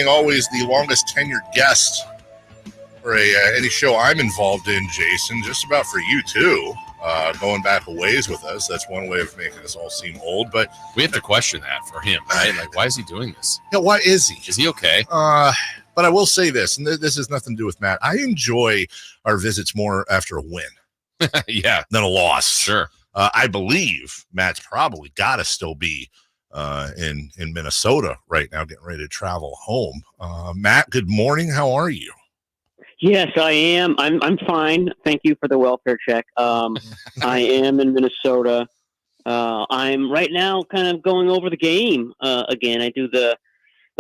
always the longest tenured guest for any show I'm involved in, Jason, just about for you too. Going back a ways with us. That's one way of making us all seem old, but we have to question that for him, right? Like, why is he doing this? Yeah, why is he? Is he okay? But I will say this, and this has nothing to do with Matt. I enjoy our visits more after a win. Yeah. Than a loss. Sure. I believe Matt's probably got to still be in Minnesota right now, getting ready to travel home. Matt, good morning. How are you? Yes, I am. I'm fine. Thank you for the welfare check. I am in Minnesota. I'm right now kind of going over the game again. I do the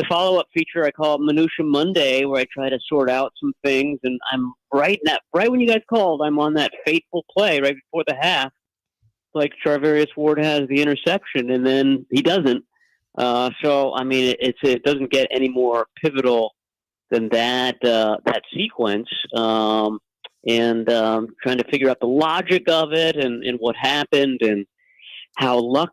follow-up feature I call Minutia Monday, where I try to sort out some things. And I'm right when you guys called, I'm on that fateful play right before the half. Like Charvarius Ward has the interception, and then he doesn't. So, I mean, it doesn't get any more pivotal than that sequence, and trying to figure out the logic of it and what happened and how luck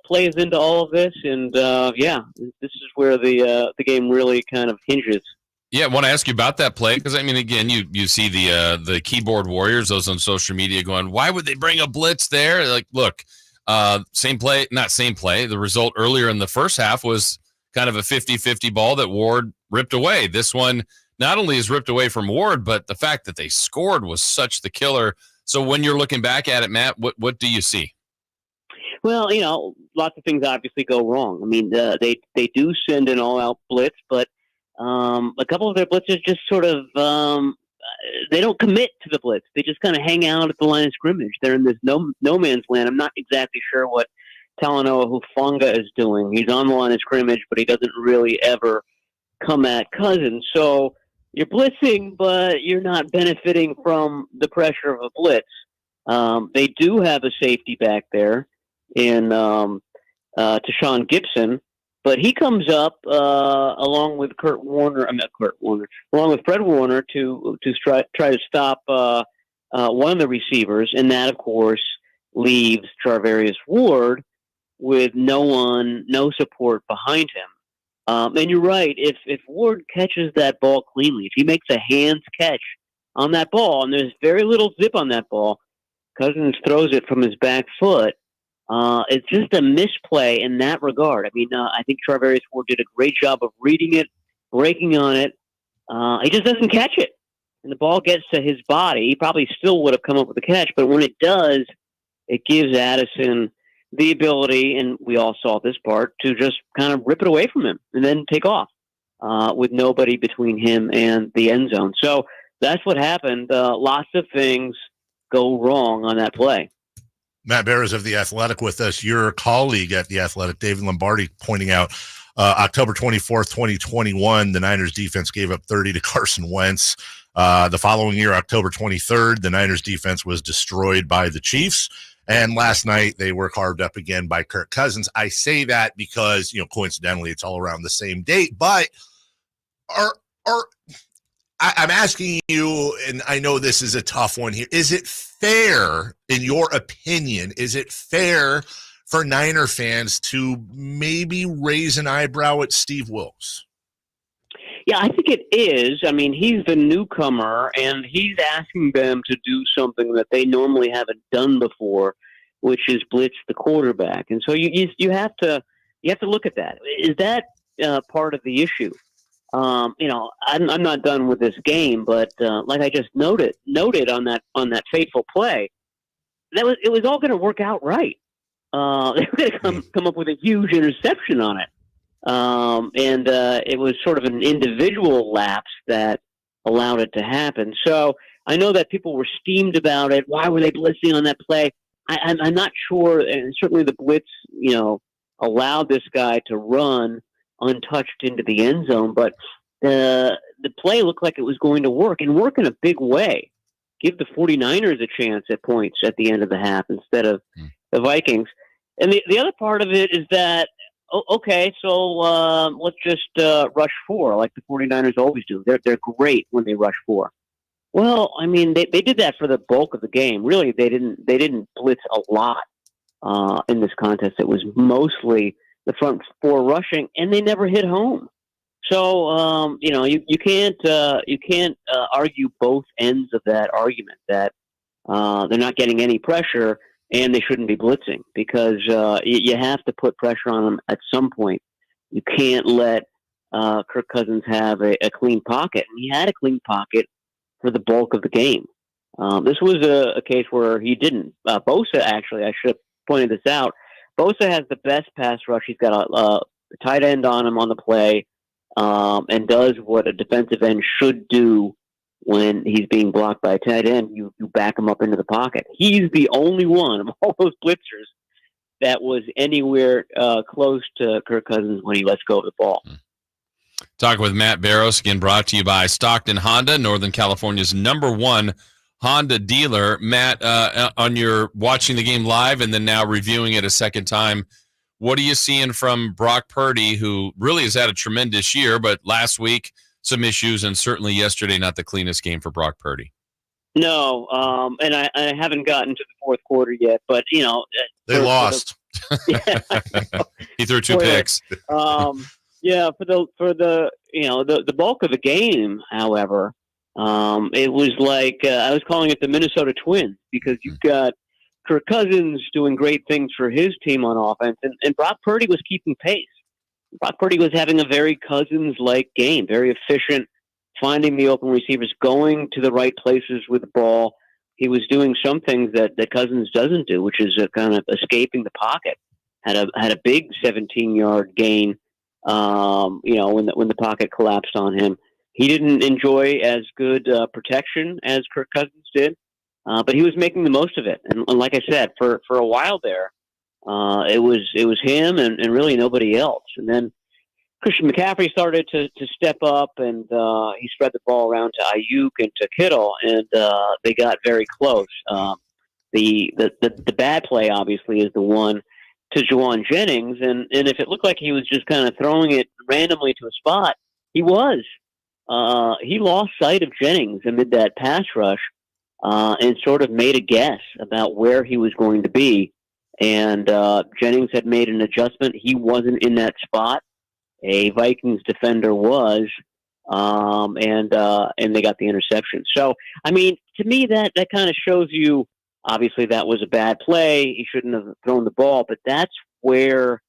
plays into all of this. And this is where the game really kind of hinges. Yeah, I want to ask you about that play because, I mean, again, you see the keyboard warriors, those on social media going, why would they bring a blitz there? Like, look, same play, not same play. The result earlier in the first half was kind of a 50-50 ball that Ward ripped away. This one not only is ripped away from Ward, but the fact that they scored was such the killer. So when you're looking back at it, Matt, what do you see? Well, lots of things obviously go wrong. I mean, they do send an all-out blitz, but a couple of their blitzes just sort of they don't commit to the blitz. They just kind of hang out at the line of scrimmage. They're in this no man's land. I'm not exactly sure what Talanoa Hufanga is doing. He's on the line of scrimmage, but he doesn't really ever come at Cousins. So you're blitzing, but you're not benefiting from the pressure of a blitz. They do have a safety back there in Tashawn Gibson, but he comes up along with Fred Warner to try to stop one of the receivers, and that, of course, leaves Charvarius Ward with no support behind him. And you're right, if Ward catches that ball cleanly, if he makes a hands catch on that ball, and there's very little zip on that ball, Cousins throws it from his back foot. It's just a misplay in that regard. I mean, I think Charvarius Ward did a great job of reading it, breaking on it. He just doesn't catch it. And the ball gets to his body. He probably still would have come up with a catch, but when it does, it gives Addison the ability, and we all saw this part, to just kind of rip it away from him and then take off with nobody between him and the end zone. So that's what happened. Lots of things go wrong on that play. Matt Barrows of The Athletic with us. Your colleague at The Athletic, David Lombardi, pointing out October 24th, 2021, the Niners defense gave up 30 to Carson Wentz. The following year, October 23rd, the Niners defense was destroyed by the Chiefs. And last night, they were carved up again by Kirk Cousins. I say that because, coincidentally, it's all around the same date. But I'm asking you, and I know this is a tough one here, is it fair, in your opinion, for Niner fans to maybe raise an eyebrow at Steve Wilks? Yeah, I think it is. I mean, he's the newcomer, and he's asking them to do something that they normally haven't done before, which is blitz the quarterback. And so you have to look at that. Is that part of the issue? I'm not done with this game, but like I just noted on that fateful play, it was all going to work out right. They were going to come up with a huge interception on it. And it was sort of an individual lapse that allowed it to happen. So I know that people were steamed about it. Why were they blitzing on that play? I'm not sure. And certainly the blitz, allowed this guy to run untouched into the end zone, but the play looked like it was going to work and work in a big way. Give the 49ers a chance at points at the end of the half instead of the Vikings. And the other part of it is that, okay, so let's just rush four like the 49ers always do. They're great when they rush four. Well, I mean, they did that for the bulk of the game. Really, they didn't blitz a lot in this contest. It was mostly the front four rushing, and they never hit home. So you can't argue both ends of that argument that they're not getting any pressure and they shouldn't be blitzing, because you have to put pressure on them at some point. You can't let Kirk Cousins have a clean pocket, and he had a clean pocket for the bulk of the game. This was a case where he didn't. Bosa, actually, I should have pointed this out. Bosa has the best pass rush. He's got a tight end on him on the play, and does what a defensive end should do when he's being blocked by a tight end. You back him up into the pocket. He's the only one of all those blitzers that was anywhere close to Kirk Cousins when he lets go of the ball. Talking with Matt Barrows, again brought to you by Stockton Honda, Northern California's #1 Honda dealer. Matt, on your watching the game live and then now reviewing it a second time, what are you seeing from Brock Purdy, who really has had a tremendous year, but last week some issues, and certainly yesterday not the cleanest game for Brock Purdy? No, and I haven't gotten to the fourth quarter yet, but they lost. He threw 2 picks. Yeah, for the bulk of the game, however, it was like I was calling it the Minnesota Twins, because you've got Kirk Cousins doing great things for his team on offense, and Brock Purdy was keeping pace. Brock Purdy was having a very Cousins-like game, very efficient, finding the open receivers, going to the right places with the ball. He was doing some things that Cousins doesn't do, which is kind of escaping the pocket. Had a big 17-yard gain, when the pocket collapsed on him. He didn't enjoy as good protection as Kirk Cousins did, but he was making the most of it. And like I said, for a while there, it was him and really nobody else. And then Christian McCaffrey started to step up, and he spread the ball around to Ayuk and to Kittle, and they got very close. The bad play, obviously, is the one to Juwan Jennings, and if it looked like he was just kind of throwing it randomly to a spot, he was. He lost sight of Jennings amid that pass rush, and sort of made a guess about where he was going to be. And Jennings had made an adjustment. He wasn't in that spot. A Vikings defender was, and they got the interception. So, I mean, to me, that kind of shows you, obviously, that was a bad play. He shouldn't have thrown the ball, but that's where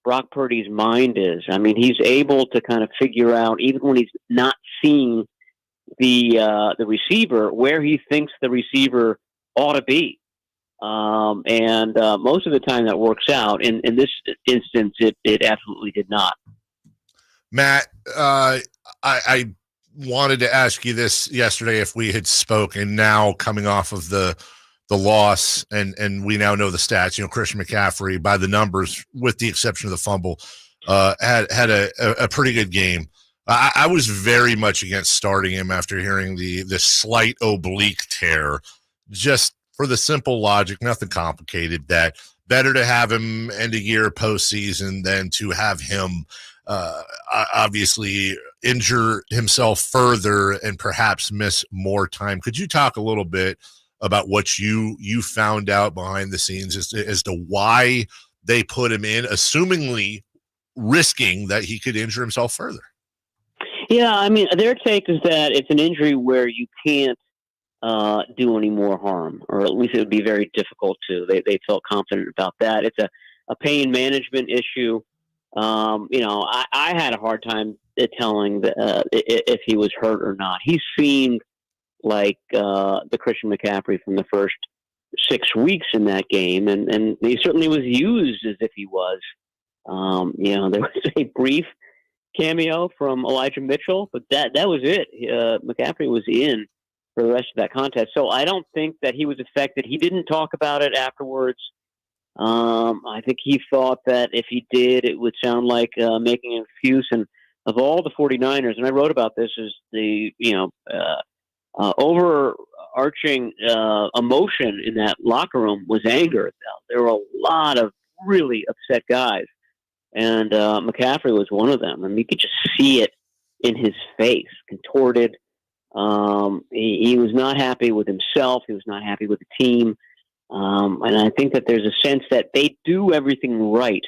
Brock Purdy's mind is. I mean, he's able to kind of figure out, even when he's not seeing the receiver, where he thinks the receiver ought to be. And most of the time that works out. In this instance, it absolutely did not. Matt, I wanted to ask you this yesterday if we had spoken. Now coming off of the loss, and we now know the stats. Christian McCaffrey, by the numbers, with the exception of the fumble, had a pretty good game. I was very much against starting him after hearing the slight oblique tear, just for the simple logic, nothing complicated, that better to have him end a year postseason than to have him obviously injure himself further and perhaps miss more time. Could you talk a little bit about what you found out behind the scenes as to why they put him in, assumingly risking that he could injure himself further? Yeah, I mean, their take is that it's an injury where you can't do any more harm, or at least it would be very difficult to. They felt confident about that. It's a pain management issue. I had a hard time telling if he was hurt or not. He seemed like the Christian McCaffrey from the first 6 weeks in that game, and he certainly was used as if he was. There was a brief cameo from Elijah Mitchell, but that was it. McCaffrey was in for the rest of that contest. So I don't think that he was affected. He didn't talk about it afterwards. I think he thought that if he did, it would sound like making an excuse. And of all the 49ers, and I wrote about this, is the overarching emotion in that locker room was anger. There were a lot of really upset guys, and McCaffrey was one of them. I mean, you could just see it in his face, contorted. He was not happy with himself. He was not happy with the team. And I think that there's a sense that they do everything right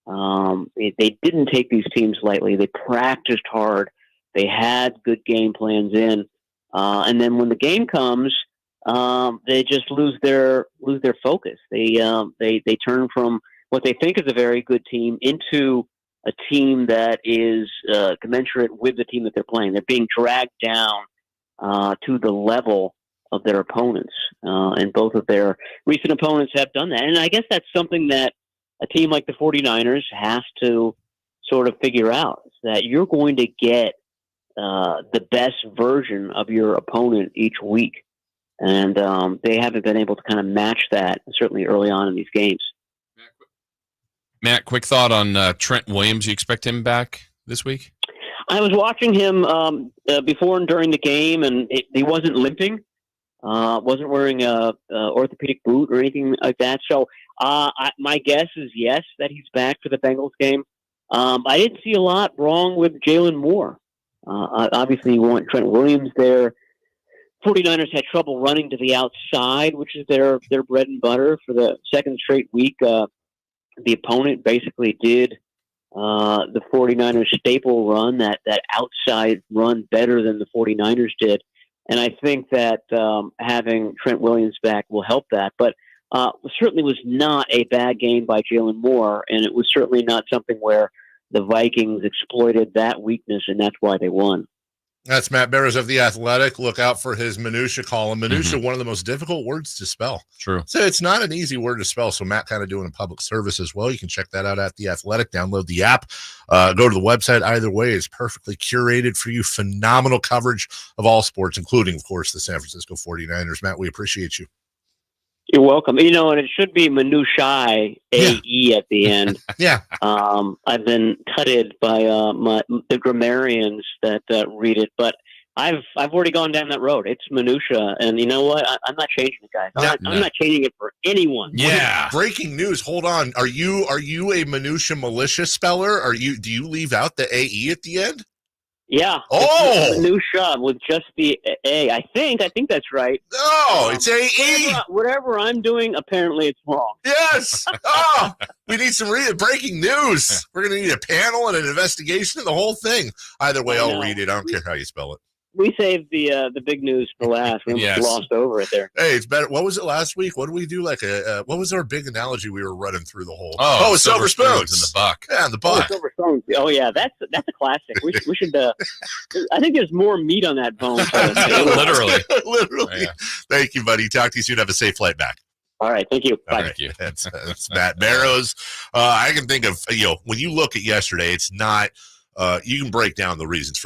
They didn't take these teams lightly. They practiced hard. They had good game plans in, and then when the game comes, they just lose their focus. They turn from what they think is a very good team into a team that is commensurate with the team that they're playing. They're being dragged down to the level of their opponents, and both of their recent opponents have done that. And I guess that's something that a team like the 49ers has to sort of figure out, is that you're going to get the best version of your opponent each week. And they haven't been able to kind of match that, certainly early on in these games. Matt, quick thought on Trent Williams. You expect him back this week? I was watching him before and during the game, and he wasn't limping, wasn't wearing a orthopedic boot or anything like that. So my guess is yes, that he's back for the Bengals game. I didn't see a lot wrong with Jalen Moore. Obviously, you want Trent Williams there. 49ers had trouble running to the outside, which is their bread and butter for the second straight week. The opponent basically did the 49ers staple run, that outside run, better than the 49ers did. And I think that having Trent Williams back will help that. But certainly was not a bad game by Jalen Moore, and it was certainly not something where the Vikings exploited that weakness, and that's why they won. That's Matt Barrows of The Athletic. Look out for his minutia column. Minutia, one of the most difficult words to spell. True. So it's not an easy word to spell. So Matt kind of doing a public service as well. You can check that out at The Athletic. Download the app. Go to the website. Either way, it's perfectly curated for you. Phenomenal coverage of all sports, including, of course, the San Francisco 49ers. Matt, we appreciate you. You're welcome. You know, and it should be minutiae, A-E at the end. Yeah. I've been tutted by the grammarians that read it, but I've already gone down that road. It's minutia, and you know what? I'm not changing it, guys. I'm not changing it for anyone. Yeah. Breaking news. Hold on. Are you a minutia militia speller? Do you leave out the AE at the end? Yeah. Oh, minutia with just the A. I think that's right. No, it's AE. Whatever I'm doing, apparently it's wrong. Yes. Oh, we need some breaking news. We're going to need a panel and an investigation and the whole thing. Either way, I'll read it. I don't care how you spell it. We saved the big news for last. We glossed over it there. Hey, it's better. What was it last week? What did we do? Like what was our big analogy we were running through the whole? Oh, silver spoons in the buck. Yeah, the buck. Silver spoons. Oh yeah, that's a classic. We should. I think there's more meat on that bone. Literally. Yeah. Thank you, buddy. Talk to you soon. Have a safe flight back. All right. Thank you. Bye. Thank you. That's Matt Barrows. I can think of when you look at yesterday, it's not. You can break down the reasons for